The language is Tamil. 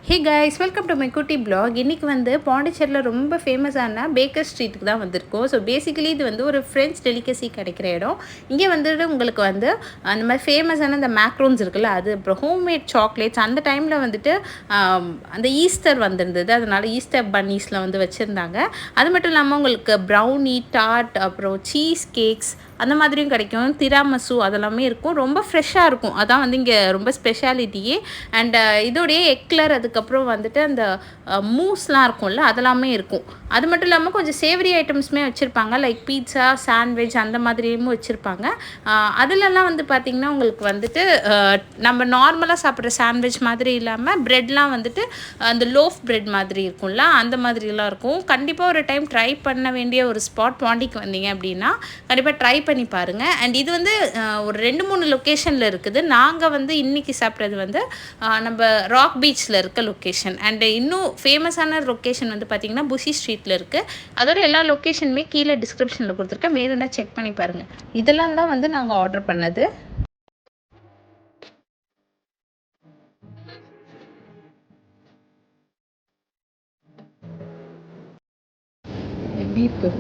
Hey guys, welcome to my குட்டி பிளாக். இன்றைக்கி வந்து பாண்டிச்சேரியில் ரொம்ப ஃபேமஸான பேக்கர் ஸ்ட்ரீட்டுக்கு தான் வந்திருக்கோம். ஸோ பேசிக்கலி இது வந்து ஒரு ஃப்ரெஞ்ச் டெலிகசி கிடைக்கிற இடம். இங்கே வந்துட்டு உங்களுக்கு வந்து அந்த மாதிரி ஃபேமஸான இந்த மேக்ரோன்ஸ் இருக்குல்ல, அது அப்புறம் ஹோம்மேட் சாக்லேட்ஸ். அந்த டைமில் வந்துட்டு அந்த ஈஸ்டர் வந்திருந்தது, அதனால் ஈஸ்டர் பன்னீஸில் வந்து வச்சுருந்தாங்க. அது மட்டும் இல்லாமல் உங்களுக்கு ப்ரௌனி, டார்ட், அப்புறம் சீஸ் கேக்ஸ் அந்த மாதிரியும் கிடைக்கும். திராமசு அதெல்லாமே இருக்கும். ரொம்ப ஃப்ரெஷ்ஷாக இருக்கும். அதான் வந்து இங்கே ரொம்ப ஸ்பெஷாலிட்டியே. அண்ட் இதோடைய எக்லர், அதுக்கப்புறம் வந்துட்டு அந்த மூஸ்லாம் இருக்கும்ல, அதெல்லாமே இருக்கும். அது மட்டும் இல்லாமல் கொஞ்சம் சேவரி ஐட்டம்ஸுமே வச்சுருப்பாங்க. லைக் பீட்சா, சாண்ட்விச் அந்த மாதிரியும் வச்சுருப்பாங்க. அதிலெல்லாம் வந்து பார்த்திங்கன்னா உங்களுக்கு வந்துட்டு நம்ம நார்மலாக சாப்பிட்ற சாண்ட்விச் மாதிரி இல்லாமல் ப்ரெட்லாம் வந்துட்டு அந்த லோஃப் ப்ரெட் மாதிரி இருக்கும்ல, அந்த மாதிரிலாம் இருக்கும். கண்டிப்பாக ஒரு டைம் ட்ரை பண்ண வேண்டிய ஒரு ஸ்பாட். பாண்டிக்கு வந்தீங்க அப்படின்னா கண்டிப்பாக ட்ரை பண்ணி பாருங்கள். அண்ட் இது வந்து ஒரு 2-3 லொக்கேஷனில் இருக்குது. நாங்கள் வந்து இன்றைக்கி சாப்பிட்றது வந்து நம்ம ராக் பீச்சில் இருக்க லொக்கேஷன். அண்ட் இன்னும் ஃபேமஸான லொக்கேஷன் வந்து பார்த்திங்கன்னா புஷி ஸ்ட்ரீட்டில் இருக்குது. அதோட எல்லா லொக்கேஷனுமே கீழே டிஸ்கிரிப்ஷனில் கொடுத்துருக்கேன், வேணும்னா செக் பண்ணி பாருங்கள். இதெல்லாம் தான் வந்து நாங்கள் ஆர்டர் பண்ணது. பீப்பு